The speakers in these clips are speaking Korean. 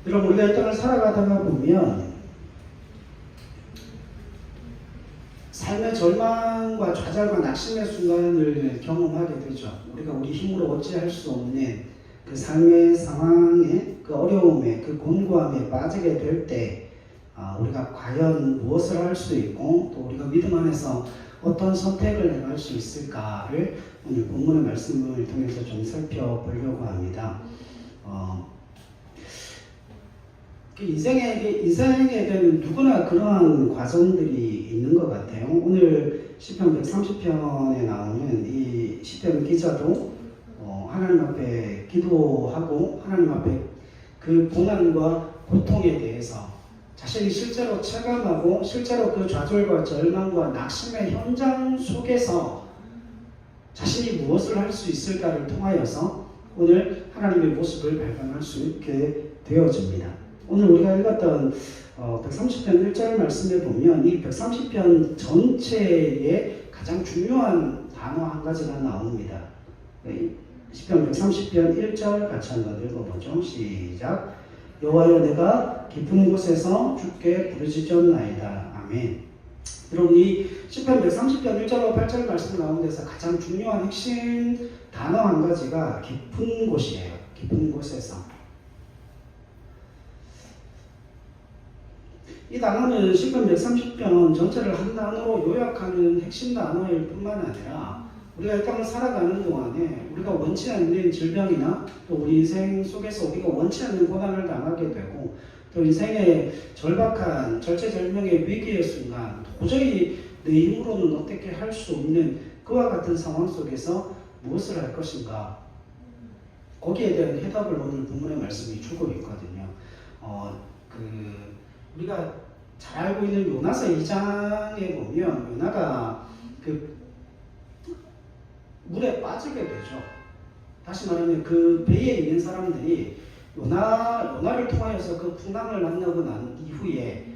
여러분, 우리가 이 땅을 살아가다가 보면 삶의 절망과 좌절과 낙심의 순간을 경험하게 되죠. 우리가 우리 힘으로 어찌할 수 없는 그 삶의 상황에, 그 어려움에, 그 곤고함에 빠지게 될 때 우리가 과연 무엇을 할 수 있고 또 우리가 믿음 안에서 어떤 선택을 행할 수 있을까를 오늘 본문의 말씀을 통해서 좀 살펴보려고 합니다. 인생에게는 누구나 그러한 과정들이 있는 것 같아요. 오늘 시편 130편에 나오는 이 시편 기자도 하나님 앞에 기도하고 하나님 앞에 그 고난과 고통에 대해서 자신이 실제로 체감하고 실제로 그 좌절과 절망과 낙심의 현장 속에서 자신이 무엇을 할 수 있을까를 통하여서 오늘 하나님의 모습을 발견할 수 있게 되어집니다. 오늘 우리가 읽었던 130편 1절 말씀에 보면 이 130편 전체에 가장 중요한 단어 한 가지가 나옵니다. 시편 130편 1절 같이 한번 읽어보죠. 시작. 여호와여, 내가 깊은 곳에서 주께 부르짖었나이다. 아멘. 여러분, 이 시편 130편 1절과 8절 말씀 가운데서 가장 중요한 핵심 단어 한 가지가 깊은 곳이에요. 깊은 곳에서. 이 단어는 시편 130편 전체를 한 단어로 요약하는 핵심 단어일 뿐만 아니라 우리가 이 땅을 살아가는 동안에 우리가 원치 않는 질병이나 또 우리 인생 속에서 우리가 원치 않는 고난을 당하게 되고 또 인생의 절박한 절체절명의 위기의 순간 도저히 내 힘으로는 어떻게 할 수 없는 그와 같은 상황 속에서 무엇을 할 것인가, 거기에 대한 해답을 오늘 본문의 말씀이 주고 있거든요. 우리가 잘 알고 있는 요나서 2장에 보면 요나가 그 물에 빠지게 되죠. 다시 말하면 그 배에 있는 사람들이 요나를 통하여서 그 풍랑을 만나고 난 이후에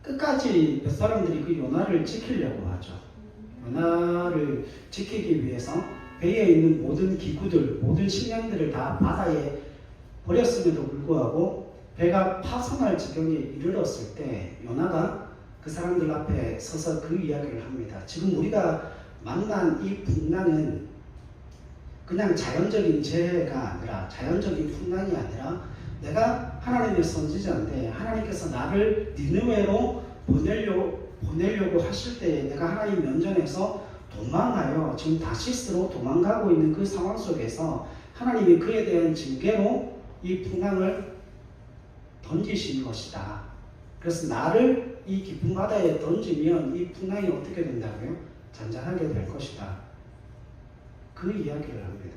끝까지 몇 사람들이 그 요나를 지키려고 하죠. 요나를 지키기 위해서 배에 있는 모든 기구들, 모든 식량들을 다 바다에 버렸음에도 불구하고 배가 파손할 지경에 이르렀을 때 요나가 그 사람들 앞에 서서 그 이야기를 합니다. 지금 우리가 만난 이 풍랑은 그냥 자연적인 재해가 아니라, 자연적인 풍랑이 아니라 내가 하나님의 선지자인데 하나님께서 나를 니느웨로 보내려고 하실 때 내가 하나님 면전에서 도망하여 지금 다시스로 도망가고 있는 그 상황 속에서 하나님이 그에 대한 징계로 이 풍랑을 던지신 것이다. 그래서 나를 이 깊은 바다에 던지면 이 풍랑이 어떻게 된다고요? 잔잔하게 될 것이다. 그 이야기를 합니다.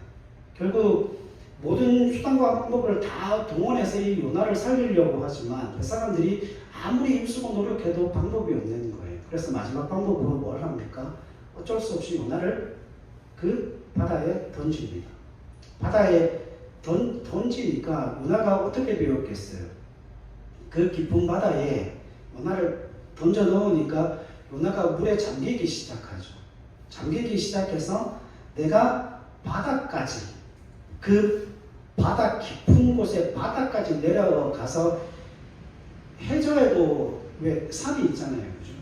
결국 모든 수단과 방법을 다 동원해서 이 요나를 살리려고 하지만 그 사람들이 아무리 힘쓰고 노력해도 방법이 없는 거예요. 그래서 마지막 방법으로 뭘 합니까? 어쩔 수 없이 요나를 그 바다에 던집니다. 바다에 던지니까 요나가 어떻게 되었겠어요? 그 깊은 바다에 요나를 던져 넣으니까 요나가 물에 잠기기 시작하죠. 잠기기 시작해서 내가 바닥까지, 그 바다 깊은 곳에 바닥까지 내려가서 해저에도 왜 산이 있잖아요. 그죠?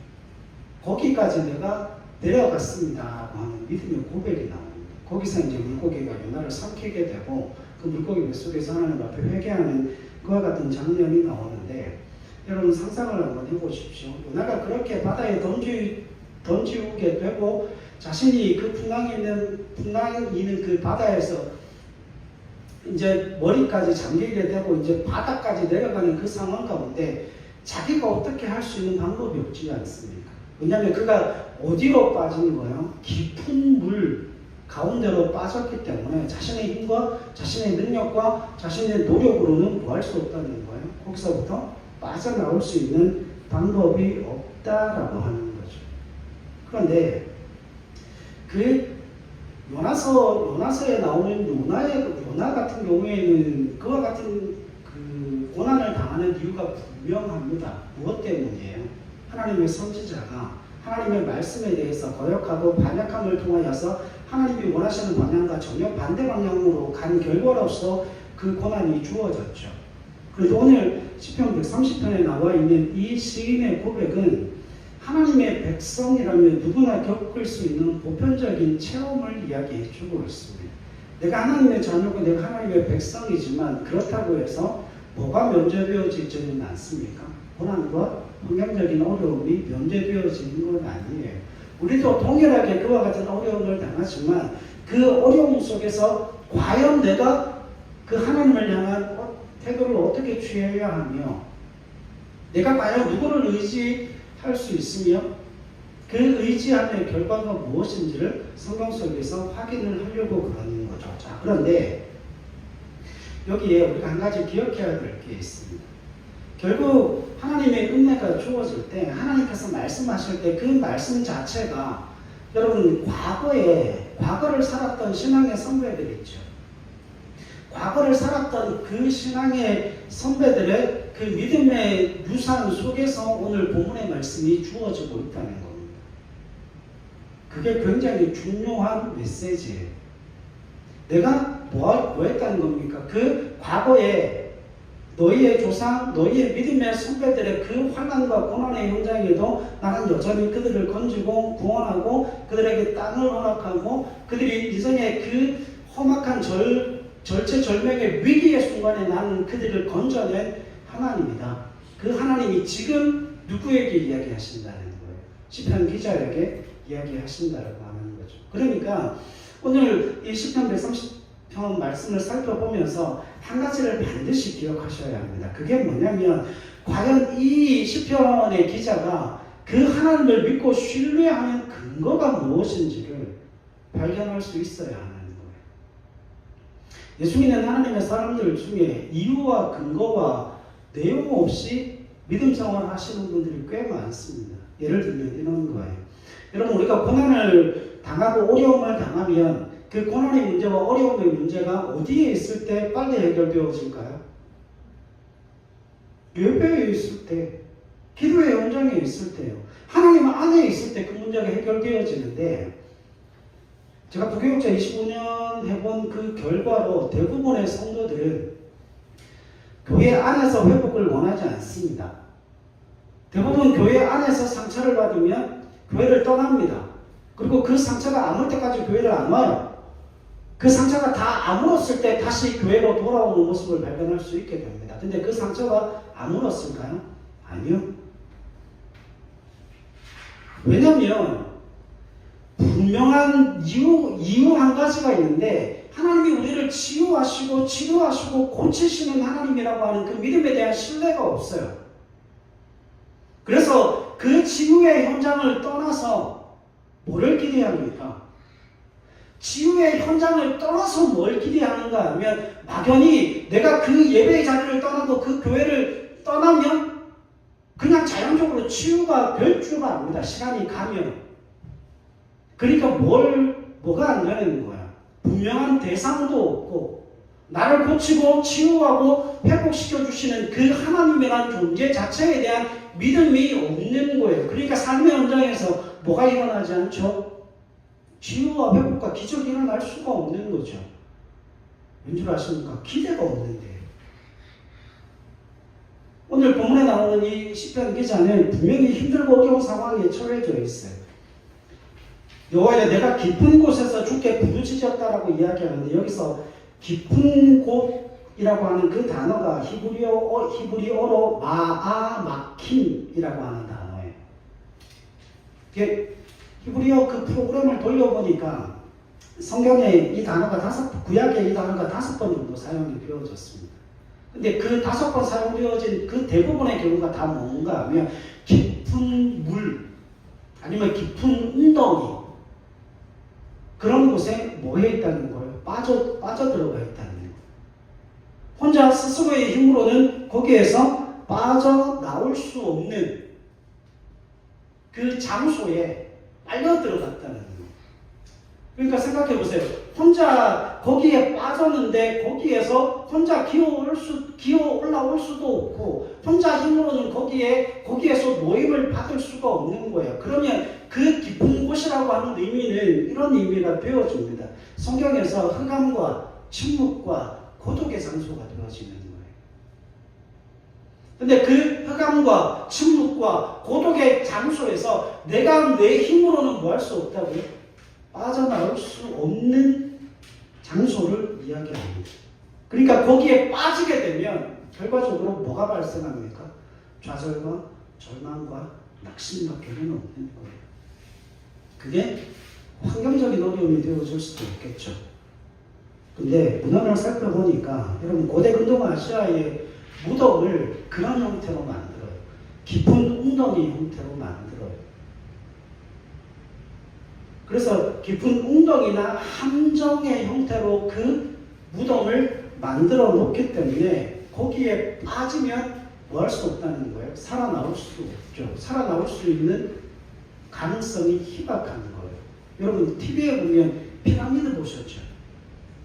거기까지 내가 내려갔습니다 하는 믿음의 고백이 나옵니다. 거기서 이제 물고기가 요나를 삼키게 되고 그 물고기 뱃속에서 하나님 앞에 회개하는 그와 같은 장면이 나오는데 여러분 상상을 한번 해보십시오. 요나가 그렇게 바다에 던지우게 되고 자신이 그 풍랑이 있는 그 바다에서 이제 머리까지 잠기게 되고 이제 바닥까지 내려가는 그 상황 가운데 자기가 어떻게 할 수 있는 방법이 없지 않습니까? 왜냐하면 그가 어디로 빠진 거예요? 깊은 물 가운데로 빠졌기 때문에 자신의 힘과 자신의 능력과 자신의 노력으로는 구할 수 없다는 거예요. 거기서부터 빠져나올 수 있는 방법이 없다라고 하는 거죠. 그런데 그 요나서에 나오는 요나 같은 경우에는 그와 같은 그 고난을 당하는 이유가 분명합니다. 무엇 때문이에요? 하나님의 선지자가 하나님의 말씀에 대해서 거역하고 반역함을 통하여서 하나님이 원하시는 방향과 전혀 반대 방향으로 간 결과로서 그 고난이 주어졌죠. 그래도 오늘 시편 130편에 나와 있는 이 시인의 고백은 하나님의 백성이라면 누구나 겪을 수 있는 보편적인 체험을 이야기해 주고 있습니다. 내가 하나님의 자녀고 내가 하나님의 백성이지만 그렇다고 해서 뭐가 면제되어지지는 않습니까? 고난과 환경적인 어려움이 면제되어지는 건 아니에요. 우리도 동일하게 그와 같은 어려움을 당하지만 그 어려움 속에서 과연 내가 그 하나님을 향한 태도를 어떻게 취해야 하며 내가 과연 누구를 의지할 수 있으며 그 의지함의 결과가 무엇인지를 성경 속에서 확인을 하려고 그러는 거죠. 자, 그런데 여기에 우리가 한 가지 기억해야 될 게 있습니다. 결국 하나님의 은혜가 주어질 때 하나님께서 말씀하실 때 그 말씀 자체가 여러분 과거를 살았던 신앙의 선배들 있죠. 과거를 살았던 그 신앙의 선배들의 그 믿음의 유산 속에서 오늘 본문의 말씀이 주어지고 있다는 겁니다. 그게 굉장히 중요한 메시지예요. 내가 뭐 했다는 겁니까? 그 과거에 너희의 조상, 너희의 믿음의 선배들의 그 환난과 고난의 현장에도 나는 여전히 그들을 건지고 구원하고 그들에게 땅을 허락하고 그들이 이전에 그 험악한 절체절명의 위기의 순간에 나는 그들을 건져낸 하나님이다. 그 하나님이 지금 누구에게 이야기하신다는 거예요? 시편 기자에게 이야기하신다라고 하는 거죠. 그러니까 오늘 이 시편 130편 말씀을 살펴보면서 한 가지를 반드시 기억하셔야 합니다. 그게 뭐냐면 과연 이 시편의 기자가 그 하나님을 믿고 신뢰하는 근거가 무엇인지를 발견할 수 있어야 하는 거예요. 예수 믿는 하나님의 사람들 중에 이유와 근거와 내용 없이 믿음 생활을 하시는 분들이 꽤 많습니다. 예를 들면 이런 거예요. 여러분, 우리가 고난을 당하고 어려움을 당하면 그 고난의 문제와 어려움의 문제가 어디에 있을 때 빨리 해결되어질까요? 예배에 있을 때, 기도의 현장에 있을 때요. 하나님 안에 있을 때 그 문제가 해결되어지는데 제가 부교육자 25년 해본 그 결과로 대부분의 성도들은 교회 안에서 회복을 원하지 않습니다. 대부분 교회 안에서 상처를 받으면 교회를 떠납니다. 그리고 그 상처가 아물 때까지 교회를 안 와요. 그 상처가 다 아물었을 때 다시 교회로 돌아오는 모습을 발견할 수 있게 됩니다. 근데 그 상처가 아물었을까요? 아니요. 왜냐하면 분명한 이유 한 가지가 있는데 하나님이 우리를 치유하시고 치료하시고 고치시는 하나님이라고 하는 그 믿음에 대한 신뢰가 없어요. 그래서 그 치유의 현장을 떠나서 뭐를 기대합니까? 치유의 현장을 떠나서 뭘 기대하는가 하면 막연히 내가 그 예배의 자리를 떠나고 그 교회를 떠나면 그냥 자연적으로 치유가 될 줄 압니다. 시간이 가면. 그러니까 뭐가 안 되는 거야. 분명한 대상도 없고 나를 고치고 치유하고 회복시켜 주시는 그 하나님이라는 존재 자체에 대한 믿음이 없는 거예요. 그러니까 삶의 현장에서 뭐가 일어나지 않죠? 치유와 회복과 기적이 일어날 수가 없는 거죠. 왠줄 아십니까? 기대가 없는데. 오늘 본문에 나오는 이 시편 기자는 분명히 힘들고 어려운 상황에 처해져 있어요. 여호와여, 내가 깊은 곳에서 주께 부르짖었다라고 이야기하는데 여기서 깊은 곳이라고 하는 그 단어가 히브리어로 마아마킴이라고 하는 단어예요. 히브리어 그 프로그램을 돌려보니까 성경에 이 단어가 구약에 이 단어가 5번 정도 사용이 되어졌습니다. 근데 그 5번 사용되어진 그 대부분의 경우가 다 뭔가 하면 깊은 물 아니면 깊은 웅덩이 그런 곳에 뭐해 있다는 거예요? 빠져들어가 있다는 거예요. 혼자 스스로의 힘으로는 거기에서 빠져나올 수 없는 그 장소에 빨려 들어갔다는 거예요. 그러니까 생각해 보세요. 혼자 거기에 빠졌는데 거기에서 혼자 기어 올라올 수도 없고 혼자 힘으로는 거기에서 노임을 받을 수가 없는 거예요. 그러면 그 깊은 곳이라고 하는 의미는 이런 의미가 되어집니다. 성경에서 흑암과 침묵과 고독의 장소가 되어지는 거예요. 근데 그 흑암과 침묵과 고독의 장소에서 내가 내 힘으로는 뭐 할 수 없다고요? 빠져나올 수 없는 장소를 이야기합니다. 그러니까 거기에 빠지게 되면 결과적으로 뭐가 발생합니까? 좌절과 절망과 낙심밖에는 없는 거예요. 그게 환경적인 어려움이 되어질 수도 있겠죠. 근데 문헌을 살펴보니까 여러분 고대 근동 아시아의 무덤을 그런 형태로 만들어요. 깊은 웅덩이 형태로 만들어요. 그래서 깊은 웅덩이나 함정의 형태로 그 무덤을 만들어 놓기 때문에 거기에 빠지면 뭐 할 수 없다는 거예요? 살아나올 수 없죠. 살아나올 수 있는 가능성이 희박한 거예요. 여러분 TV에 보면 피라미드 보셨죠?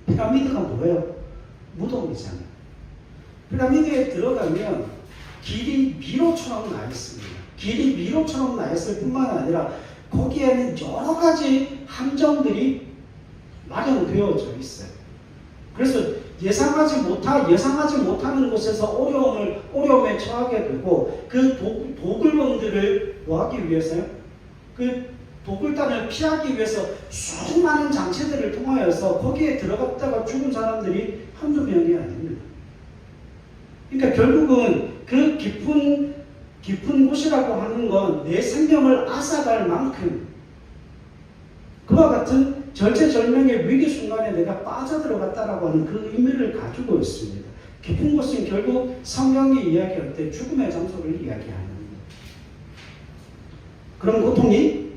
피라미드가 뭐예요? 무덤이잖아요. 피라미드에 들어가면 길이 미로처럼 나 있습니다. 길이 미로처럼 나 있을 뿐만 아니라 거기에는 여러 가지 함정들이 마련되어져 있어요. 그래서 예상하지 못하는 곳에서 어려움에 처하게 되고 그 도굴범들을 뭐 하기 위해서요? 그 도굴단을 피하기 위해서 수많은 장치들을 통하여서 거기에 들어갔다가 죽은 사람들이 한두 명이 아닙니다. 그러니까 결국은 그 깊은 곳이라고 하는 건 내 생명을 앗아갈 만큼 그와 같은 절체절명의 위기 순간에 내가 빠져들어갔다라고 하는 그 의미를 가지고 있습니다. 깊은 곳은 결국 성경이 이야기할 때 죽음의 장소를 이야기하는 겁니다. 그런 고통이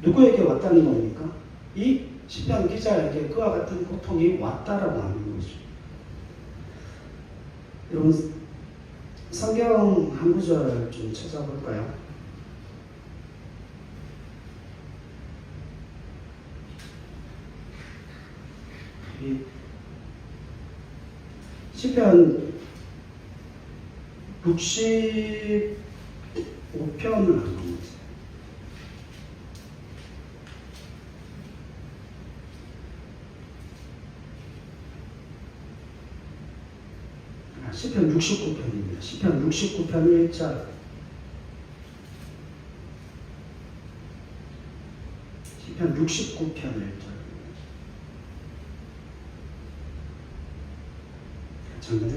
누구에게 왔다는 겁니까? 이 시편 기자에게 그와 같은 고통이 왔다라고 하는 거죠. 여러분 성경 한 구절 좀 찾아볼까요? 시편 65편을 한번 보세요. 시편 69편입니다. 시편 69편 1절. 시편 69편 1절. 잠깐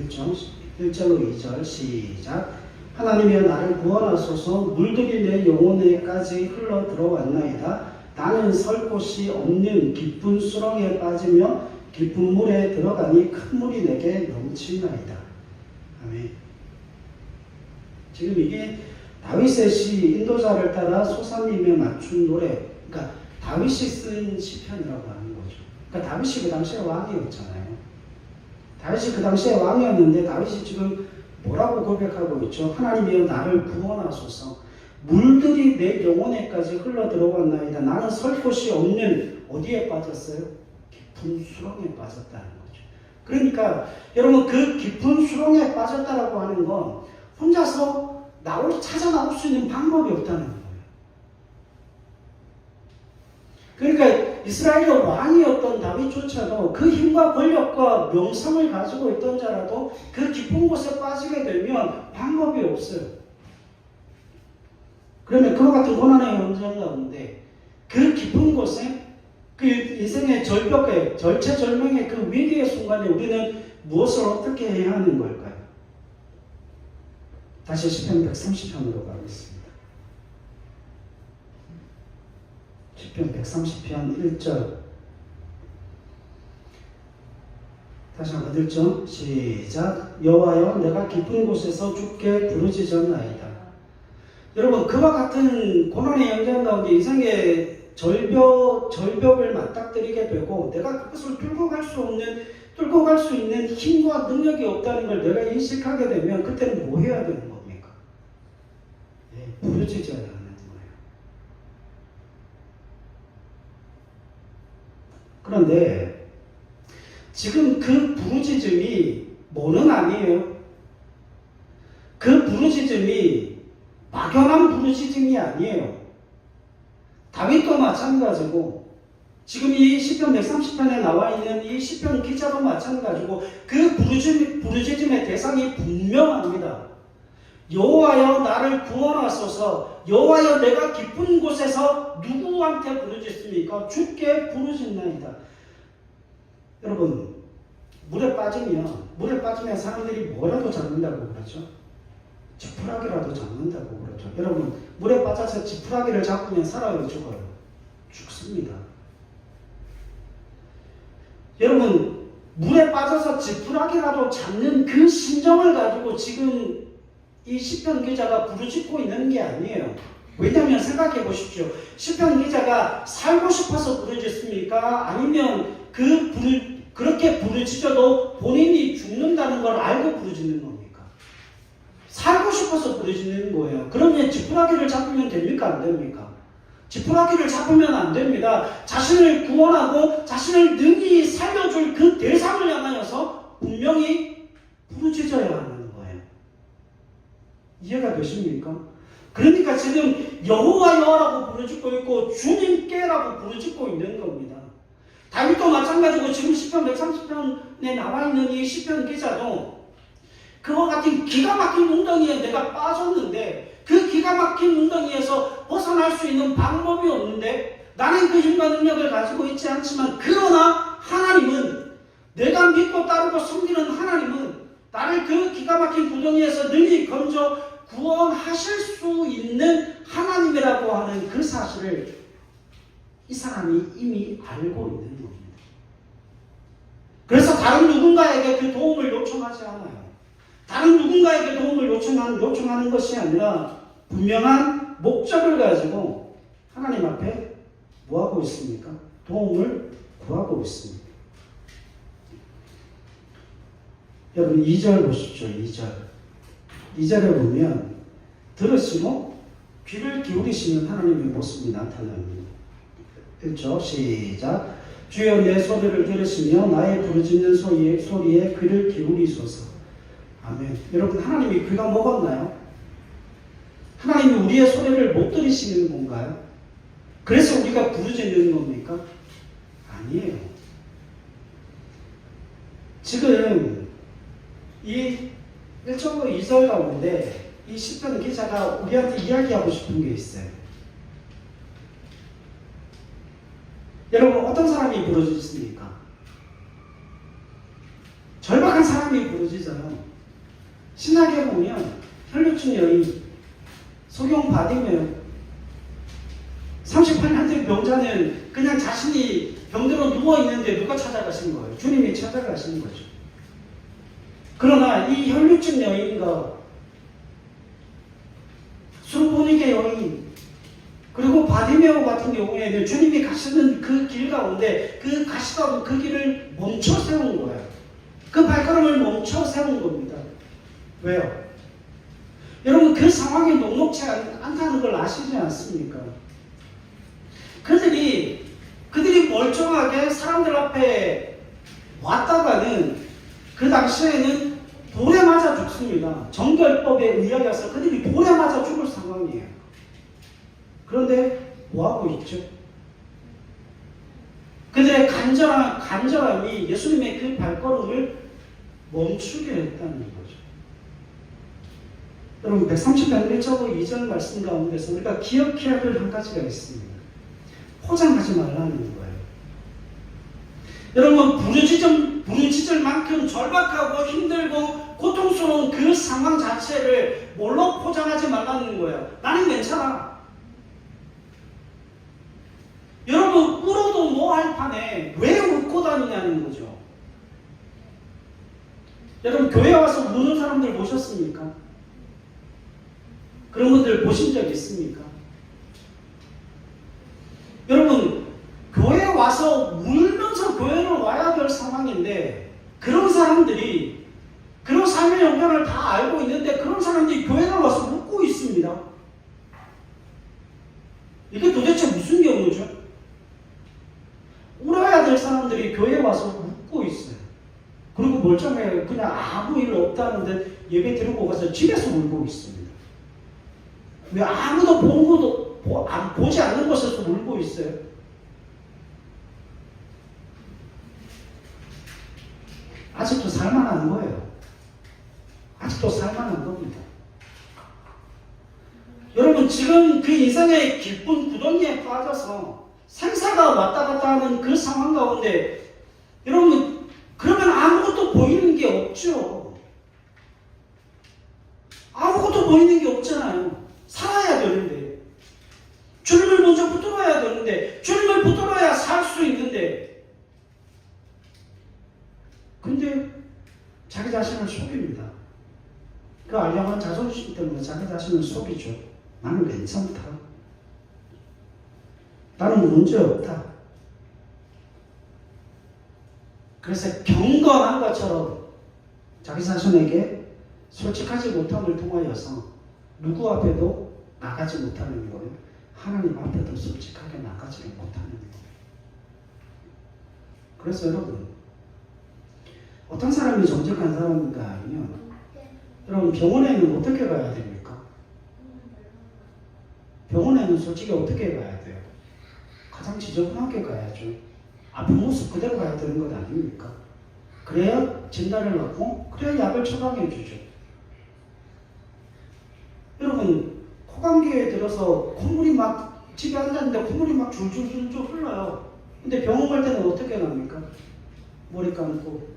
1절로 2절 시작. 하나님이여 나를 구원하소서. 물들이 내 영혼에까지 흘러 들어왔나이다. 나는 설 곳이 없는 깊은 수렁에 빠지며 깊은 물에 들어가니 큰 물이 내게 넘치나이다. 아멘. 지금 이게 다윗의 시 인도자를 따라 소사님에 맞춘 노래, 그러니까 다윗이 쓴 시편이라고 하는 거죠. 그러니까 다윗이 그 당시에 왕이었잖아요. 다윗이 그 당시에 왕이었는데 다윗이 지금 뭐라고 고백하고 있죠? 하나님이여 나를 구원하소서. 물들이 내 영혼에까지 흘러 들어갔나이다. 나는 설 곳이 없는 어디에 빠졌어요? 깊은 수렁에 빠졌다는 거죠. 그러니까 여러분 그 깊은 수렁에 빠졌다라고 하는 건 혼자서 찾아 나올 수 있는 방법이 없다는 거예요. 그러니까 이스라엘의 왕이었던 다윗조차도 그 힘과 권력과 명성을 가지고 있던 자라도 그 깊은 곳에 빠지게 되면 방법이 없어요. 그러면 그와 같은 고난의 현장 가운데 그 깊은 곳에 그 인생의 절벽에 절체절명의 그 위기의 순간에 우리는 무엇을 어떻게 해야 하는 걸까요? 다시 시편 130편으로 가겠습니다. 시편 130편 1절 다시 한번 읽죠. 시작. 여호와여 내가 깊은 곳에서 주께 부르짖었나이다. 여러분 그와 같은 고난의 현장 가운데 인생의 절벽을 맞닥뜨리게 되고 내가 그것을 뚫고 갈 수 있는 힘과 능력이 없다는 걸 내가 인식하게 되면 그때는 뭐 해야 되는 겁니까? 부르짖어야 하는 거예요. 그런데 지금 그 부르짖음이 뭐는 아니에요. 그 부르짖음이 막연한 부르짖음이 아니에요. 다윗도 마찬가지고 지금 이 시편 130편에 나와 있는 이 시편 기자도 마찬가지고 그 부르짖음의 대상이 분명합니다. 여호와여 나를 구원하소서. 여호와여 내가 깊은 곳에서 누구한테 부르짖습니까? 주께 부르짖나이다. 여러분 물에 빠지면 사람들이 뭐라도 잡는다고 그러죠. 지푸라기라도 잡는다고 그러죠. 여러분 물에 빠져서 지푸라기를 잡으면 살아요, 죽어요? 죽습니다. 여러분 물에 빠져서 지푸라기라도 잡는 그 심정을 가지고 지금 이 시편 기자가 부르짖고 있는 게 아니에요. 왜냐하면 생각해 보십시오. 시편 기자가 살고 싶어서 부르짖습니까? 아니면 그렇게 부르짖어도 본인이 죽는다는 걸 알고 부르짖는 겁니까? 살고 싶어서 부르짖는 거예요. 그러면 지푸라기를 잡으면 됩니까? 안 됩니까? 지푸라기를 잡으면 안 됩니다. 자신을 구원하고 자신을 능히 살려줄 그 대상을 향하여서 분명히 부르짖어야 하는 거예요. 이해가 되십니까? 그러니까 지금 여호와여라고 부르짖고 있고 주님께라고 부르짖고 있는 겁니다. 다윗도 마찬가지고 지금 시편 130편에 나와 있는 이 시편 기자도 그와 같은 기가 막힌 웅덩이에 내가 빠졌는데 그 기가 막힌 웅덩이에서 벗어날 수 있는 방법이 없는데 나는 그 힘과 능력을 가지고 있지 않지만 그러나 하나님은 내가 믿고 따르고 섬기는 하나님은 나를 그 기가 막힌 구덩이에서 능히 건져 구원하실 수 있는 하나님이라고 하는 그 사실을 이 사람이 이미 알고 있는 겁니다. 그래서 다른 누군가에게 그 도움을 요청하지 않아요. 다른 누군가에게 도움을 요청하는 것이 아니라 분명한 목적을 가지고 하나님 앞에 뭐하고 있습니까? 도움을 구하고 있습니다. 여러분 2절 보십시오. 2절에 보면 들으시고 귀를 기울이시는 하나님의 모습이 나타납니다. 1절 시작. 주여 내 소리를 들으시며 나의 부르짖는 소리에 귀를 기울이소서. 아멘. 여러분 하나님이 귀가 먹었나요? 하나님이 우리의 소리를 못 들으시는 건가요? 그래서 우리가 부르짖는 겁니까? 아니에요. 지금 이 1절과 2절 가운데 이 시편 기자가 우리한테 이야기하고 싶은 게 있어요. 여러분 어떤 사람이 부르짖습니까? 절박한 사람이 부르짖어요. 신약에 보면 혈루증 여인, 소경 바디메오, 38년 된 병자는 그냥 자신이 병들어 누워있는데 누가 찾아가신 거예요? 주님이 찾아가신 거죠. 그러나 이 혈루증 여인과 수르보니게 여인 그리고 바디메오 같은 경우에는 주님이 가시는 그 길 가운데 가시던 그 길을 멈춰 세운 거예요. 그 발걸음을 멈춰 세운 겁니다. 왜요? 여러분 그 상황이 녹록지 않다는 걸 아시지 않습니까? 그들이 멀쩡하게 사람들 앞에 왔다가는 그 당시에는 돌에 맞아 죽습니다. 정결법에 의하여서 그들이 돌에 맞아 죽을 상황이에요. 그런데 뭐하고 있죠? 그들의 간절함이 예수님의 그 발걸음을 멈추게 했다는 거죠. 여러분 130편 1절과 2절 말씀 가운데서 우리가 기억해야 될 한 가지가 있습니다. 포장하지 말라는 거예요. 여러분 부르짖을 만큼 절박하고 힘들고 고통스러운 그 상황 자체를 뭘로 포장하지 말라는 거예요. 나는 괜찮아. 여러분 울어도 뭐 할 판에 왜 웃고 다니냐는 거죠. 여러분 교회 와서 우는 사람들 보셨습니까? 그런 분들 보신 적 있습니까? 여러분 교회에 와서 울면서 교회를 와야 될 상황인데 그런 사람들이 그런 삶의 형편을 다 알고 있는데 그런 사람들이 교회에 와서 웃고 있습니다. 이게 도대체 무슨 경우죠? 울어야 될 사람들이 교회에 와서 웃고 있어요. 여러분 멀쩡해요. 그냥 아무 일 없다는데 예배 드리고 가서 집에서 울고 있습니다. 왜 아무도 보지 않는 곳에서 울고 있어요? 아직도 살만한 거예요. 아직도 살만한 겁니다. 여러분 지금 그 인생의 기쁜 구덩이에 빠져서 생사가 왔다 갔다 하는 그 상황 가운데 여러분 그러면 아무것도 보이는 게 없죠. 아무것도 보이는 게 없잖아요. 살아야 되는데 주님을 먼저 붙들어야 되는데 주님을 붙들어야 살 수 있는데 근데 자기 자신을 속입니다. 그 알량한 자존심 때문에 자기 자신을 속이죠. 나는 괜찮다. 나는 문제 없다. 그래서 경건한 것처럼 자기 자신에게 솔직하지 못함을 통하여서 누구 앞에도 나가지 못하는 거예요. 하나님 앞에도 솔직하게 나가지를 못하는 거예요. 그래서 여러분 어떤 사람이 정직한 사람인가 하면 여러분 병원에는 어떻게 가야 됩니까? 병원에는 솔직히 어떻게 가야 돼요? 가장 지저분하게 가야죠. 아픈 모습 그대로 가야 되는 것 아닙니까? 그래야 진단을 받고 그래야 약을 처방해 주죠. 여러분 코감기에 들어서 콧물이 막 집에 앉았는데 콧물이 막 줄줄줄줄 흘러요. 근데 병원 갈 때는 어떻게 납니까? 머리 감고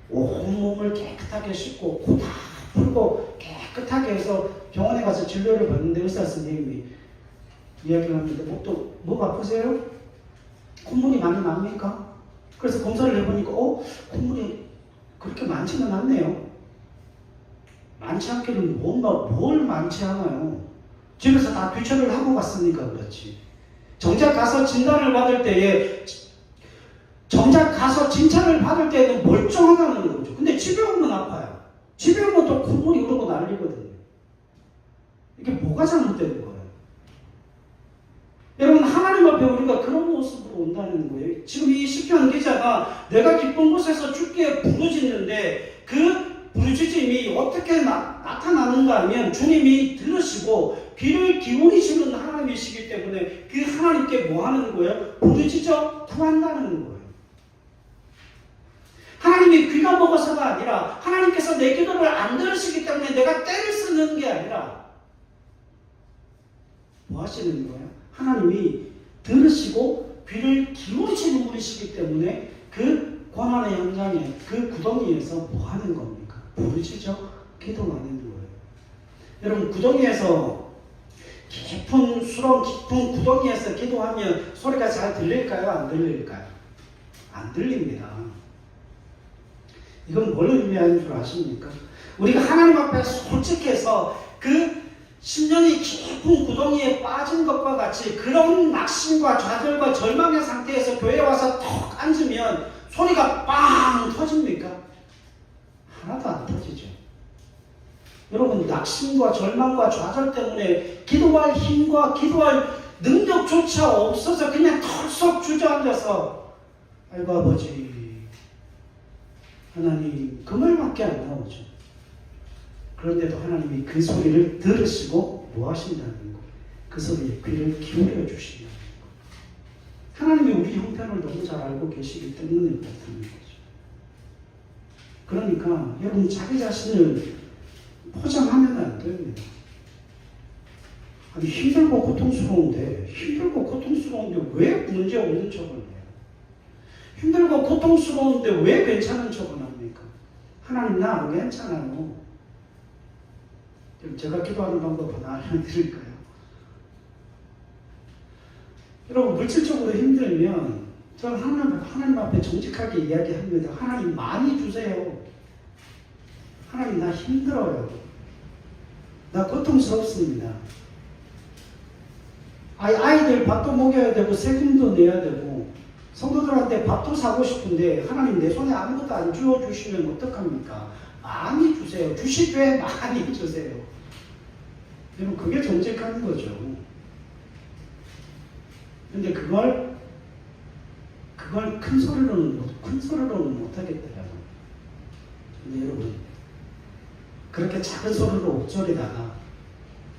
온몸을 깨끗하게 씻고 코 다 풀고 깨끗하게 해서 병원에 가서 진료를 받는데 의사 선생님이 이야기를 하는데 목 아프세요? 콧물이 많이 납니까? 그래서 검사를 해보니까 콧물이 그렇게 많지는 않네요. 많지 않기는 뭘 많지 않아요. 집에서 다 뒤처리를 하고 갔으니까 그렇지. 정작 가서 진단을 받을 때에 정작 가서 진찰을 받을 때는 멀쩡하다는 거죠. 근데 집에 오면 아파요. 집에 오면 또 콧물이 흐르고 난리거든요. 이게 뭐가 잘못된 거예요? 여러분 하나님 앞에 우리가 그런 모습으로 온다는 거예요. 지금 이 시편 기자가 내가 기쁜 곳에서 주께 부르짖는데 그 부르짖음이 어떻게 나타나는가 하면 주님이 들으시고 귀를 기울이시는 하나님이시기 때문에 그 하나님께 뭐 하는 거예요? 부르짖어 구한다는 거예요. 하나님이 귀가 먹어서가 아니라 하나님께서 내 기도를 안 들으시기 때문에 내가 떼를 쓰는 게 아니라 뭐 하시는 거예요? 하나님이 들으시고 귀를 기울이시는 분이시기 때문에 그 고난의 현장에 그 구덩이에서 뭐 하는 겁니까? 부르짖어 기도하는 거예요. 여러분 구덩이에서 깊은 수렁 깊은 구덩이에서 기도하면 소리가 잘 들릴까요? 안 들릴까요? 안 들립니다. 이건 뭘 의미하는 줄 아십니까? 우리가 하나님 앞에 솔직해서 그 심령이 깊은 구덩이에 빠진 것과 같이 그런 낙심과 좌절과 절망의 상태에서 교회에 와서 턱 앉으면 소리가 빵 터집니까? 하나도 안 터지죠. 여러분 낙심과 절망과 좌절 때문에 기도할 힘과 기도할 능력조차 없어서 그냥 털썩 주저앉아서 아이고 아버지 하나님 그 말밖에 안 나오죠. 그런데도 하나님이 그 소리를 들으시고 뭐 하신다는 거? 그 소리에 귀를 기울여 주신다는 거. 하나님이 우리 형편을 너무 잘 알고 계시기 때문에 그렇다는 거죠. 그러니까 여러분 자기 자신을 포장하면 안 됩니다. 아니 힘들고 고통스러운데 왜 문제 없는 척을 해요? 힘들고 고통스러운데 왜 괜찮은 척을 합니까? 하나님 나 안 괜찮아요. 제가 기도하는 방법 하나 알려드릴까요? 여러분 물질적으로 힘들면 저는 하나님 앞에 정직하게 이야기합니다. 하나님 많이 주세요. 하나님 나 힘들어요. 나 고통스럽습니다. 아이들 밥도 먹여야 되고 세금도 내야 되고 성도들한테 밥도 사고 싶은데 하나님 내 손에 아무것도 안 주어주시면 어떡합니까? 많이 주세요. 주실 때 많이 주세요. 여러분 그게 정직한 거죠. 근데 그걸 큰 소리로는 못하겠더라고요. 근데 여러분, 그렇게 작은 소리로 옥졸이다가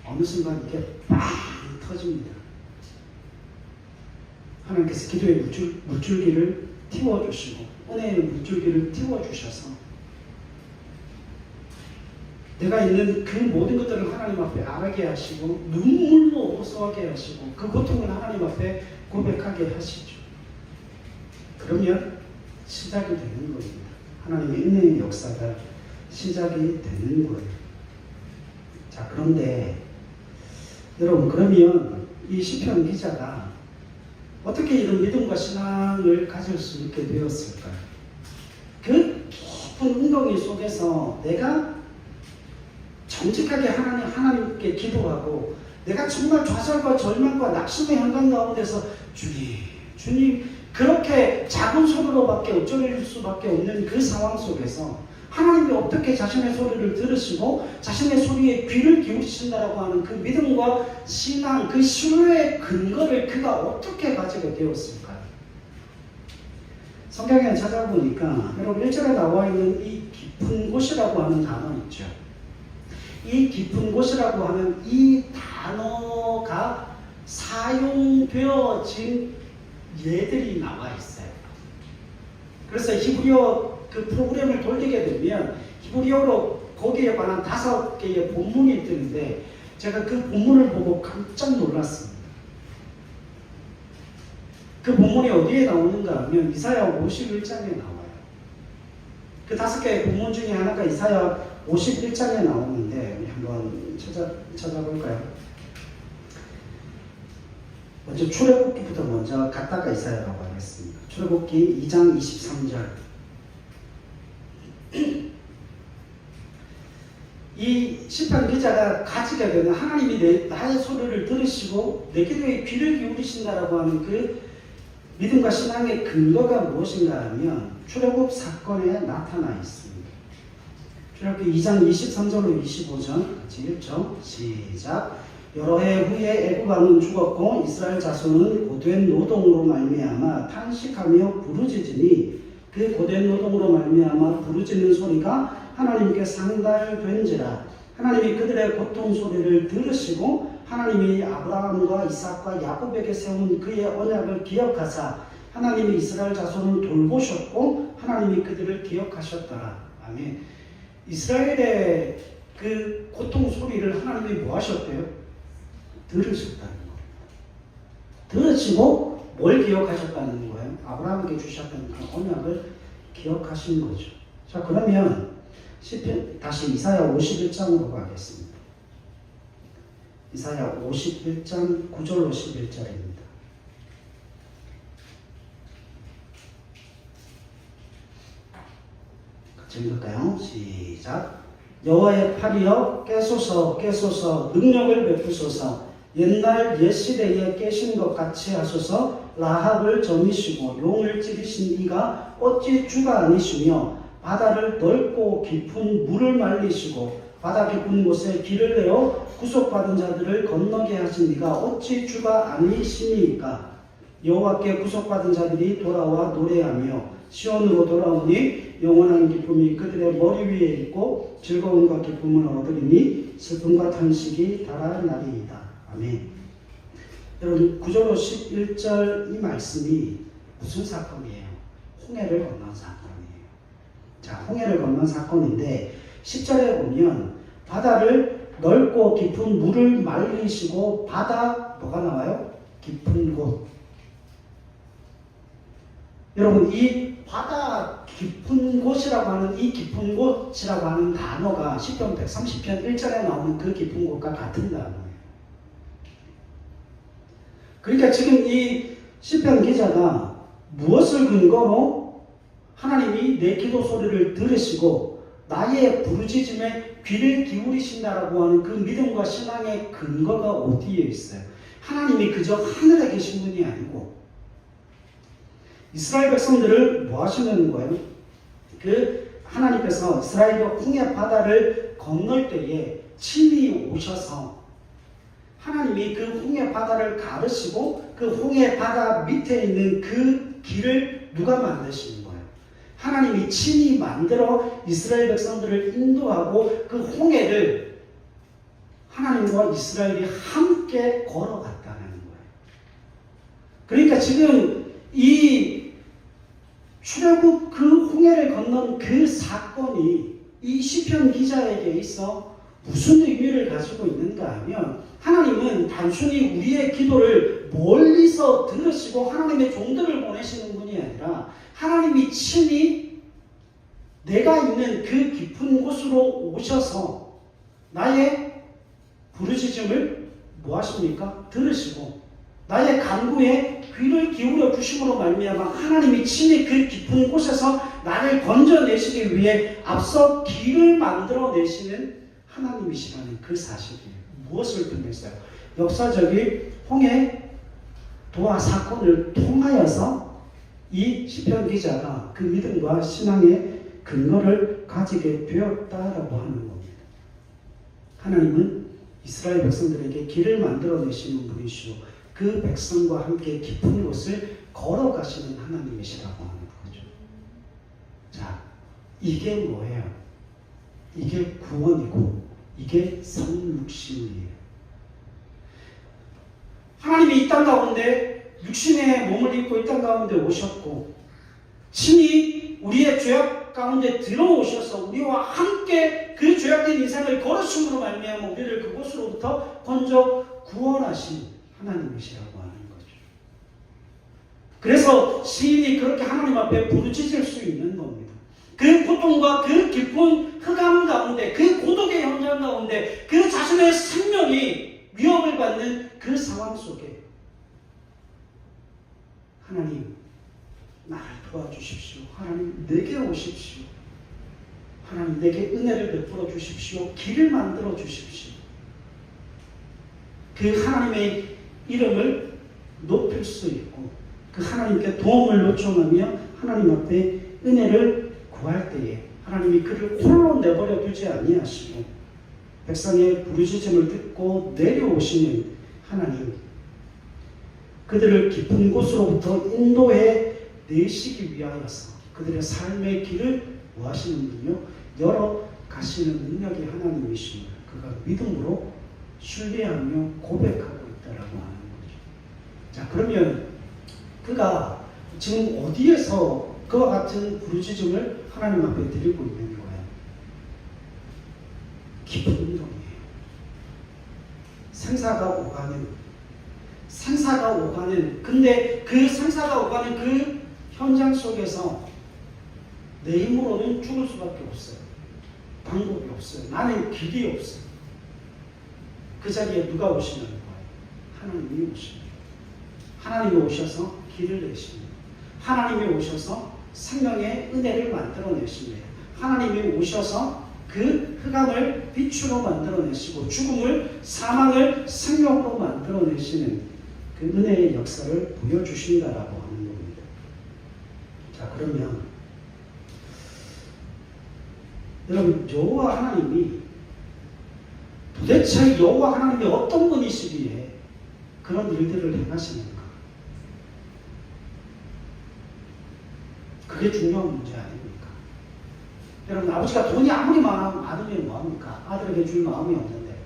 어느 순간 이게 빵 터집니다. 하나님께서 기도의 물줄기를 틔워주시고 은혜의 물줄기를 틔워주셔서 내가 있는 그 모든 것들을 하나님 앞에 알게 하시고 눈물로 호소하게 하시고 그 고통을 하나님 앞에 고백하게 하시죠. 그러면 시작이 되는 겁니다. 하나님의 은혜의 역사가 시작이 되는 거예요. 자, 그런데 여러분, 그러면 이 시편 기자가 어떻게 이런 믿음과 신앙을 가질 수 있게 되었을까요? 그 깊은 웅덩이 속에서 내가 정직하게 하나님께 기도하고 내가 정말 좌절과 절망과 낙심의 현장 가운데서 주님 그렇게 작은 소리로밖에 어쩔 수밖에 없는 그 상황 속에서 하나님이 어떻게 자신의 소리를 들으시고 자신의 소리에 귀를 기울이신다라고 하는 그 믿음과 신앙, 그 신뢰의 근거를 그가 어떻게 가지게 되었을까요? 성경에 찾아보니까 여러분 1절에 나와 있는 이 깊은 곳이라고 하는 단어 있죠. 이 깊은 곳이라고 하는 이 단어가 사용되어진 예들이 나와 있어요. 그래서 히브리어 그 프로그램을 돌리게 되면 히브리어로 거기에 관한 5개의 본문이 뜨는데 제가 그 본문을 보고 깜짝 놀랐습니다. 그 본문이 어디에 나오는가 하면 이사야 51장에 나와요. 그 5개의 본문 중에 하나가 이사야 51장에 나오는데 우리 한번 찾아볼까요? 먼저 출애굽기부터 먼저 갔다가 이사야라고 하겠습니다. 출애굽기 2장 23절. 이 시편 기자가 가지게 되는 하나님이 나의 소리를 들으시고 내 기도에 귀를 기울이신다라고 하는 그 믿음과 신앙의 근거가 무엇인가 하면 출애굽 사건에 나타나 있습니다. 출애굽기 2장 23절로 25절 같이 읽죠. 시작. 여러 해 후에 애굽 왕은 죽었고 이스라엘 자손은 고된 노동으로 말미암아 탄식하며 부르짖으니 그 고된 노동으로 말미암아 부르짖는 소리가 하나님께 상달된지라. 하나님이 그들의 고통 소리를 들으시고 하나님이 아브라함과 이삭과 야곱에게 세운 그의 언약을 기억하사 하나님이 이스라엘 자손을 돌보셨고 하나님이 그들을 기억하셨더라. 아멘. 이스라엘의 그 고통 소리를 하나님이 뭐 하셨대요? 들으셨다는 거예요. 들으시고 뭘 기억하셨다는 거예요? 아브라함에게 주셨던 그 언약을 기억하신 거죠. 자, 그러면 시편 다시 이사야 51장으로 가겠습니다. 이사야 51장 9절로 11절입니다. 같이 읽을까요? 시작. 여호와의 팔이여 깨소서 깨소서 능력을 베푸소서 옛날 옛시대에 깨신 것 같이 하소서. 라합을 점이시고 용을 찌르신 이가 어찌 주가 아니시며 바다를 넓고 깊은 물을 말리시고 바다 깊은 곳에 길을 내어 구속받은 자들을 건너게 하신 이가 어찌 주가 아니시니까. 여호와께 구속받은 자들이 돌아와 노래하며 시온으로 돌아오니 영원한 기쁨이 그들의 머리 위에 있고 즐거움과 기쁨을 얻으리니 슬픔과 탄식이 달아나리이다. 아멘. 여러분 9절로 11절 이 말씀이 무슨 사건이에요? 홍해를 건넌 사건이에요. 자, 홍해를 건넌 사건인데 10절에 보면 바다를 넓고 깊은 물을 말리시고 바다 뭐가 나와요? 깊은 곳. 여러분 이 바다 깊은 곳이라고 하는 이 깊은 곳이라고 하는 단어가 시편 130편 1절에 나오는 그 깊은 곳과 같은 단어예요. 그러니까 지금 이 시편 기자가 무엇을 근거로 하나님이 내 기도 소리를 들으시고 나의 부르짖음에 귀를 기울이신다라고 하는 그 믿음과 신앙의 근거가 어디에 있어요? 하나님이 그저 하늘에 계신 분이 아니고 이스라엘 백성들을 뭐 하시는 거예요? 그 하나님께서 이스라엘과 홍해 바다를 건널 때에 친히 오셔서 하나님이 그 홍해 바다를 가르시고 그 홍해 바다 밑에 있는 그 길을 누가 만드시는 거예요? 하나님이 친히 만들어 이스라엘 백성들을 인도하고 그 홍해를 하나님과 이스라엘이 함께 걸어갔다는 거예요. 그러니까 지금 이 출애굽 그 홍해를 건넌 그 사건이 이 시편 기자에게 있어 무슨 의미를 가지고 있는가 하면, 하나님은 단순히 우리의 기도를 멀리서 들으시고 하나님의 종들을 보내시는 분이 아니라 하나님이 친히 내가 있는 그 깊은 곳으로 오셔서 나의 부르짖음을 뭐 하십니까? 들으시고 나의 간구에 귀를 기울여 주심으로 말미암아 하나님이 친히 그 깊은 곳에서 나를 건져내시기 위해 앞서 길을 만들어내시는 하나님이시라는 그 사실이에요. 무엇을 통해서요? 역사적인 홍해 도하 사건을 통하여서 이 시편 기자가 그 믿음과 신앙의 근거를 가지게 되었다라고 하는 겁니다. 하나님은 이스라엘 백성들에게 길을 만들어내시는 분이시오, 그 백성과 함께 깊은 곳을 걸어가시는 하나님이시라고 하는 거죠. 자, 이게 뭐예요? 이게 구원이고 이게 성육신이에요. 하나님이 이 땅 가운데 육신의 몸을 입고 이 땅 가운데 오셨고 친히 우리의 죄악 가운데 들어오셔서 우리와 함께 그 죄악된 인생을 걸으심으로 말미암아 우리를 그곳으로부터 건져 구원하신 하나님이시라고 하는 거죠. 그래서 시인이 그렇게 하나님 앞에 부르짖을 수 있는 겁니다. 그 고통과 그 깊은 흑암 가운데, 그 고독의 현장 가운데, 그 자신의 생명이 위협을 받는 그 상황 속에 하나님, 나를 도와주십시오. 하나님, 내게 오십시오. 하나님, 내게 은혜를 베풀어 주십시오. 길을 만들어 주십시오. 그 하나님의 이름을 높일 수 있고 그 하나님께 도움을 요청하며 하나님 앞에 은혜를 구할 때에 하나님이 그를 홀로 내버려 두지 아니하시고 백성의 부르짖음을 듣고 내려오시는 하나님, 그들을 깊은 곳으로부터 인도해 내시기 위하여서 그들의 삶의 길을 뭐하시는 분이요? 열어 가시는 능력의 하나님이시며 그가 믿음으로 신뢰하며 고백하고 있다라고 하는 거죠. 자, 그러면 그가 지금 어디에서 그와 같은 부르짖음을 하나님 앞에 드리고 있는 거예요? 깊은 운동이에요. 생사가 오가는 근데 그 생사가 오가는 그 현장 속에서 내 힘으로는 죽을 수밖에 없어요. 방법이 없어요. 나는 길이 없어요. 그 자리에 누가 오시는 거예요? 하나님이 오십니다. 하나님이 오셔서 길을 내십니다. 하나님이 오셔서 생명의 은혜를 만들어내십니다. 하나님이 오셔서 그 흑암을 빛으로 만들어내시고 죽음을, 사망을 생명으로 만들어내시는 그 은혜의 역사를 보여주신다라고 하는 겁니다. 자, 그러면 여러분, 여호와 하나님이 도대체 여호와 하나님이 어떤 분이시기에 그런 일들을 행하시는가? 그게 중요한 문제 아닙니까? 여러분, 아버지가 돈이 아무리 많으면 뭐합니까? 아들에게 줄 마음이 없는데,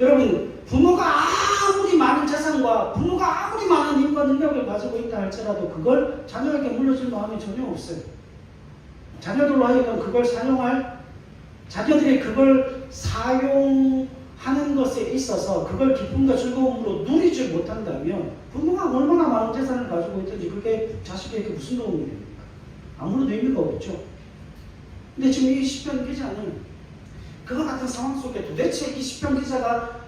여러분, 부모가 아무리 많은 재산과 부모가 아무리 많은 힘과 능력을 가지고 있다 할지라도 그걸 자녀에게 물려줄 마음이 전혀 없어요. 자녀들로 하여금 그걸 사용할, 자녀들이 그걸 사용하는 것에 있어서 그걸 기쁨과 즐거움으로 누리지 못한다면 부모가 얼마나 많은 재산을 가지고 있든지 그게 자식에게 무슨 도움이 됩니까? 아무런 의미가 없죠. 근데 지금 이 시편 기자는 그와 같은 상황 속에 도대체 이 시편 기자가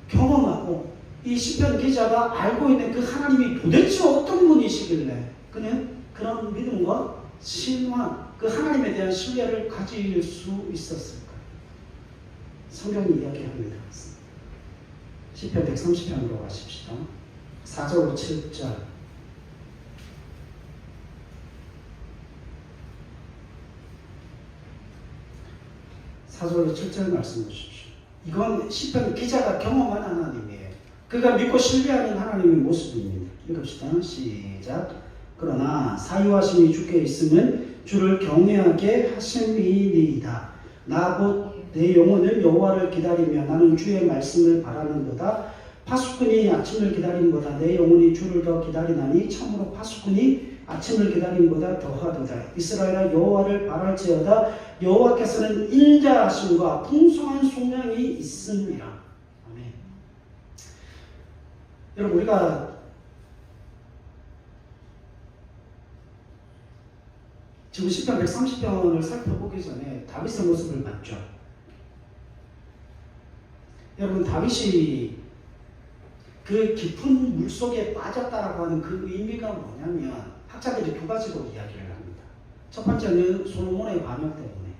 경험하고 이 시편 기자가 알고 있는 그 하나님이 도대체 어떤 분이시길래 그는 그런 믿음과 신앙, 그 하나님에 대한 신뢰를 가질 수 있었을까? 성경이 이야기합니다. 시편 130편으로 가십시다. 4절 7절. 4절 7절 말씀 보십시오. 이건 시편 기자가 경험한 하나님이에요. 그가 믿고 신뢰하는 하나님의 모습입니다. 읽읍시다. 시작. 그러나 사유하심이 주께 있으면 주를 경외하게 하심이니이다. 나 곧 내 영혼은 여호와를 기다리며 나는 주의 말씀을 바라는도다. 파수꾼이 아침을 기다림보다 내 영혼이 주를 더 기다리나니 참으로 파수꾼이 아침을 기다림보다 더하도다. 이스라엘아 여호와를 바랄지어다. 여호와께서는 인자하심과 풍성한 속량이 있습니다. 아멘. 여러분 우리가 지금 시편 130편을 살펴보기 전에 다윗의 모습을 봤죠. 여러분 다윗이 그 깊은 물속에 빠졌다라고 하는 그 의미가 뭐냐면 학자들이 두 가지로 이야기를 합니다. 첫 번째는 솔로몬의 반역 때문에,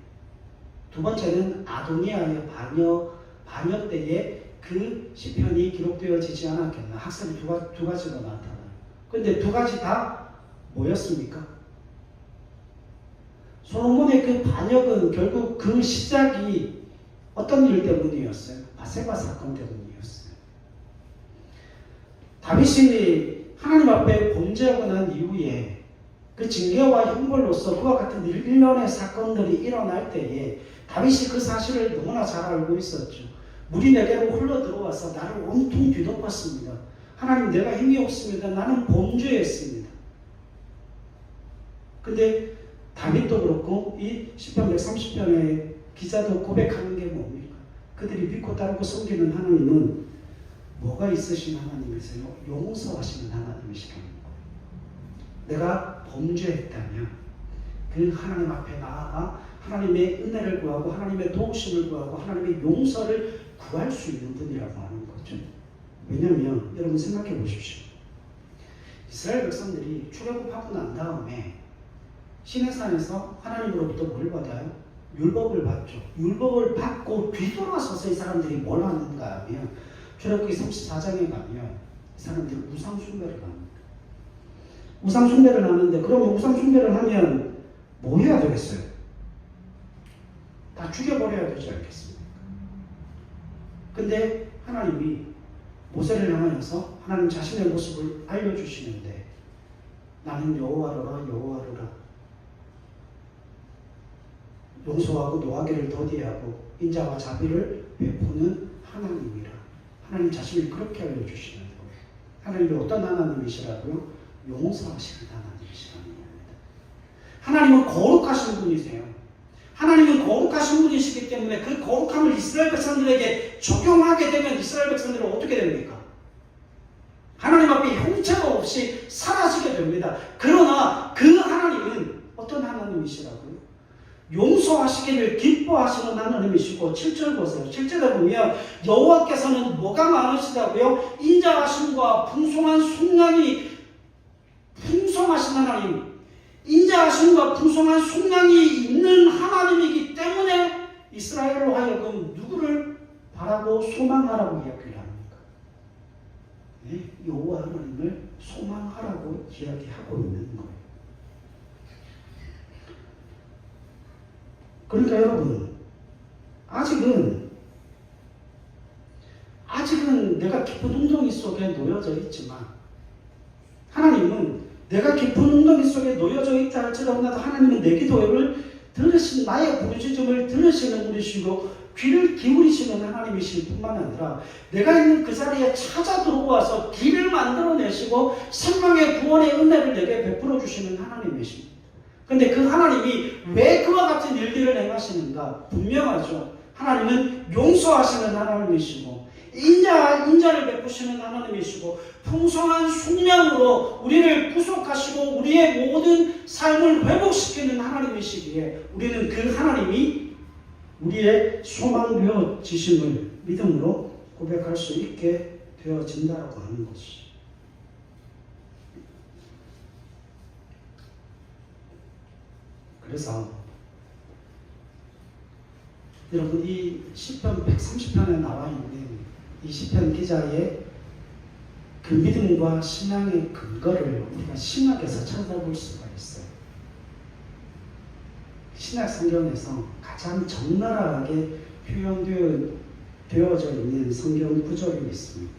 두 번째는 아도니아의 반역 때에 그 시편이 기록되어지지 않았겠나. 학설이 두 가지가 나타나요. 그런데 두 가지 다 뭐였습니까? 솔로몬의 그 반역은 결국 그 시작이 어떤 일 때문이었어요? 바세바 사건 때문이었어요. 다윗이 하나님 앞에 범죄하고 난 이후에 그 징계와 형벌로서 그와 같은 일련의 사건들이 일어날 때에 다윗이 그 사실을 너무나 잘 알고 있었죠. 물이 내게로 흘러 들어와서 나를 온통 뒤덮었습니다. 하나님 내가 힘이 없습니다. 나는 범죄했습니다. 근데 다윗도 그렇고 이 시편 130편의 기자도 고백하는 게 뭡니까? 그들이 믿고 따르고 섬기는 하나님은 뭐가 있으신 하나님이세요? 용서하시는 하나님이시랍니다. 내가 범죄했다면 그 하나님 앞에 나아가 하나님의 은혜를 구하고 하나님의 도우심을 구하고 하나님의 용서를 구할 수 있는 분이라고 하는 거죠. 왜냐하면 여러분 생각해 보십시오. 이스라엘 백성들이 출애굽하고 난 다음에 시내산에서 하나님으로부터 뭘 받아요? 율법을 받죠. 율법을 받고 뒤돌아서서 이 사람들이 뭘 하는가 하면 출애굽기 34장에 가면 이 사람들이 우상숭배를 합니다. 우상숭배를 하는데 그러면 우상숭배를 하면 뭐 해야 되겠어요? 다 죽여버려야 되지 않겠습니까? 근데 하나님이 모세를 향하여서 하나님 자신의 모습을 알려주시는데 나는 여호와로라 여호와로라 용서하고 노하기를 더디하고 인자와 자비를 베푸는 하나님이라. 하나님 자신을 그렇게 알려주시는 거예요. 하나님이 어떤 하나님이시라고요? 용서하시는 하나님이시라는 겁니다. 하나님은 거룩하신 분이세요. 하나님은 거룩하신 분이시기 때문에 그 거룩함을 이스라엘 백성들에게 적용하게 되면 이스라엘 백성들은 어떻게 됩니까? 하나님 앞에 형체가 없이 사라지게 됩니다. 그러나 그 하나님은 어떤 하나님이시라고요? 용서하시기를 기뻐하시는 하나님이시고 7절 보세요. 7절에 보면 여호와께서는 뭐가 많으시다고요? 인자하심과 풍성한 속량이 풍성하신 하나님, 인자하심과 풍성한 속량이 있는 하나님이기 때문에 이스라엘로 하여금 누구를 바라고 소망하라고 이야기를 합니까? 네? 여호와 하나님을 소망하라고 이야기하고 있는 거예요. 그러니까 여러분 아직은 내가 깊은 웅덩이 속에 놓여져 있지만 하나님은 내가 깊은 웅덩이 속에 놓여져 있다 할지라도 하나님은 내 기도를 들으신 나의 부르짖음을 들으시는 분이시고 귀를 기울이시는 하나님이실 뿐만 아니라 내가 있는 그 자리에 찾아 들어와서 길을 만들어내시고 생명의 구원의 은혜를 내게 베풀어 주시는 하나님이십니다. 그런데 그 하나님이 왜 그와 같은 일들을 행하시는가? 분명하죠. 하나님은 용서하시는 하나님이시고 인자를 베푸시는 하나님이시고 풍성한 속량으로 우리를 구속하시고 우리의 모든 삶을 회복시키는 하나님이시기에 우리는 그 하나님이 우리의 소망되어지심을 믿음으로 고백할 수 있게 되어진다고 하는 것이. 그래서 여러분 이 시편 130편에 나와 있는 이 시편 기자의 그 믿음과 신앙의 근거를 우리가 신학에서 찾아볼 수가 있어요. 신약 성경에서 가장 적나라하게 표현되어져 있는 성경 구절이 있습니다.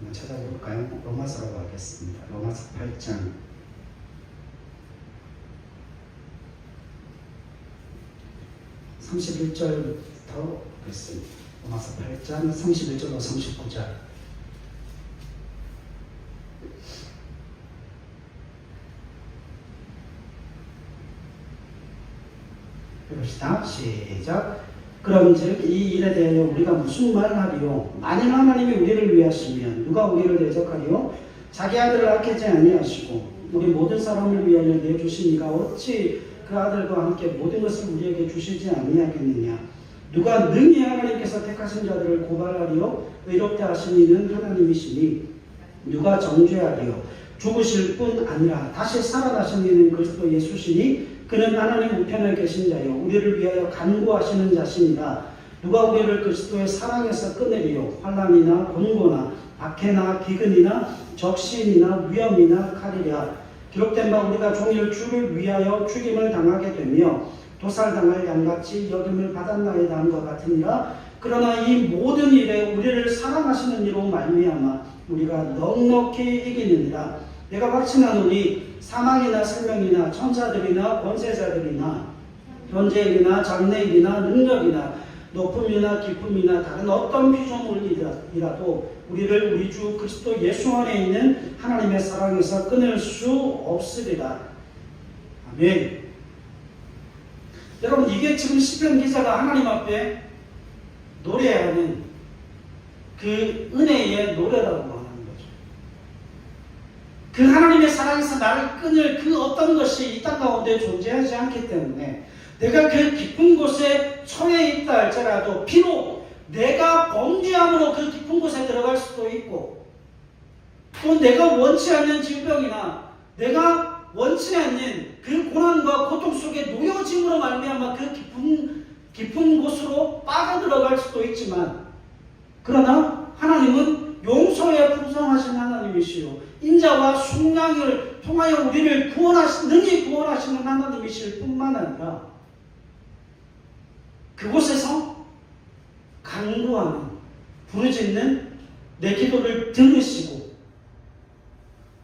한번 찾아볼까요? 로마서로 가겠습니다. 로마서 8장 31절부터 읽겠습니다. 로마서 8장 31절로 39절. 해봅시다. 시작. 그런즉 이 일에 대하여 우리가 무슨 말을 하리요? 만일 하나님이 우리를 위하시면 누가 우리를 대적하리요? 자기 아들을 아끼지 아니하시고 우리 모든 사람을 위하여 내주시니가 어찌 그 아들과 함께 모든 것을 우리에게 주시지 아니하겠느냐? 누가 능히 하나님께서 택하신 자들을 고발하리요? 의롭게 하신 이는 하나님이시니 누가 정죄하리요? 죽으실 뿐 아니라 다시 살아나신 이는 그리스도 예수시니 그는 하나님 우편에 계신 자요 우리를 위하여 간구하시는 자시니라. 누가 우리를 그리스도의 사랑에서 끊으리요? 환난이나 곤고나 박해나 기근이나 적신이나 위험이나 칼이랴. 기록된 바 우리가 종일 주를 위하여 죽임을 당하게 되며 도살당할 양같이 여김을 받았나이다 함과 같으니라. 그러나 이 모든 일에 우리를 사랑하시는 이로 말미암아 우리가 넉넉히 이기느니라. 내가 확신하노니 사망이나 생명이나 천사들이나 권세자들이나 현재일이나 장래일이나 능력이나 높음이나 깊음이나 다른 어떤 피조물이라도 우리를 우리 주 그리스도 예수 안에 있는 하나님의 사랑에서 끊을 수 없으리라. 아멘. 여러분, 이게 지금 시편 기자가 하나님 앞에 노래하는 그 은혜의 노래라고 하는 거죠. 그 하나님의 사랑에서 나를 끊을 그 어떤 것이 이 땅 가운데 존재하지 않기 때문에 내가 그 깊은 곳에 처해 있다 할지라도 비록 내가 범죄함으로 그 깊은 곳에 들어갈 수도 있고 또 내가 원치 않는 질병이나 내가 원치 않는 그 고난과 고통 속에 놓여짐으로 말미암아 그 깊은 곳으로 빠져들어갈 수도 있지만 그러나 하나님은 용서에 풍성하신 하나님이시요 인자와 속량을 통하여 우리를 능히 구원하시는 하나님이실 뿐만 아니라 그곳에서 간구하는 부르짖는 내 기도를 들으시고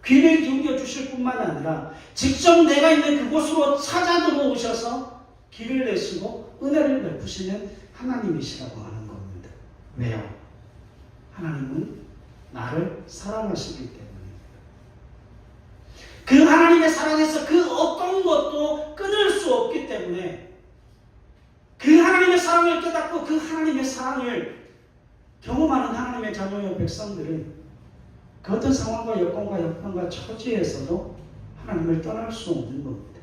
귀를 기울여 주실 뿐만 아니라 직접 내가 있는 그곳으로 찾아 들어오셔서 길을 내시고 은혜를 베푸시는 하나님이시라고 하는 겁니다. 왜요? 하나님은 나를 사랑하시기 때문입니다. 그 하나님의 사랑에서 그 어떤 것도 끊을 수 없기 때문에 그 하나님의 사랑을 깨닫고 그 하나님의 사랑을 경험하는 하나님의 자녀의 백성들은 그 어떤 상황과 여건과 형편과 처지에서도 하나님을 떠날 수 없는 겁니다.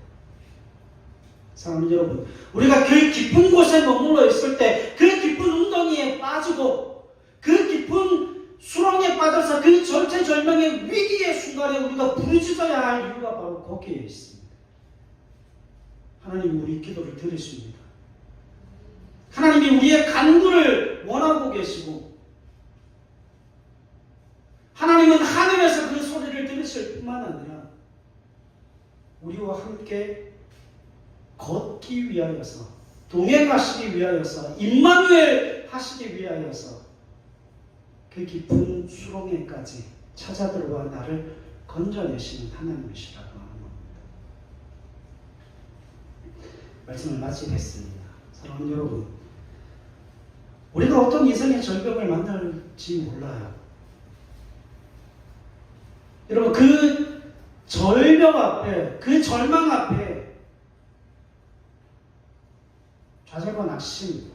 사랑하는 여러분, 우리가 그 깊은 곳에 머물러 있을 때 그 깊은 웅덩이에 빠지고 그 깊은 수렁에 빠져서 그 절체절명의 위기의 순간에 우리가 부르짖어야 할 이유가 바로 거기에 있습니다. 하나님이 우리 기도를 들으십니다. 하나님이 우리의 간구를 원하고 계시고 하나님은 하늘에서 그 소리를 들으실 뿐만 아니라 우리와 함께 걷기 위하여서 동행하시기 위하여서 임마누엘 하시기 위하여서 그 깊은 수렁에까지 찾아 들어와 나를 건져내시는 하나님이시라고 하는 겁니다. 말씀을 마치겠습니다. 사랑하는 여러분, 우리가 어떤 인생의 절벽을 만날지 몰라요. 여러분, 그 절벽 앞에, 그 절망 앞에 좌절과 낙심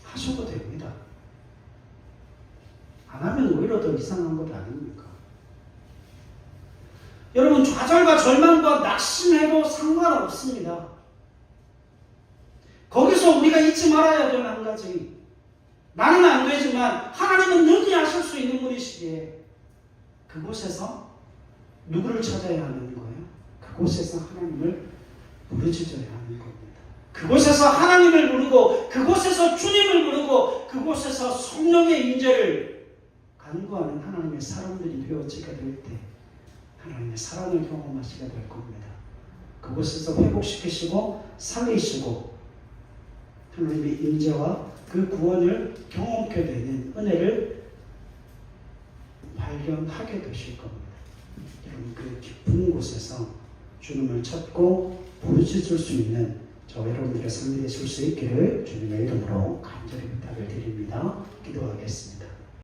하셔도 됩니다. 안 하면 오히려 더 이상한 것 아닙니까? 여러분, 좌절과 절망과 낙심해도 상관없습니다. 거기서 우리가 잊지 말아야 되는 한 가지, 나는 안 되지만 하나님은 능히 하실 수 있는 분이시기에 그곳에서 누구를 찾아야 하는 거예요? 그곳에서 하나님을 부르짖어야 하는 겁니다. 그곳에서 하나님을 부르고 그곳에서 주님을 부르고 그곳에서 성령의 임재를 간구하는 하나님의 사람들이 되어지게 될 때 하나님의 사랑을 경험하시게 될 겁니다. 그곳에서 회복시키시고 살리시고 하나님의 임재와 그 구원을 경험하게 되는 은혜를 발견하게 되실 겁니다. 여러분 그 깊은 곳에서 주님을 찾고 부르짖을 수 있는 저 여러분들의 삶이 되실 수 있기를 주님의 이름으로 간절히 부탁을 드립니다. 기도하겠습니다.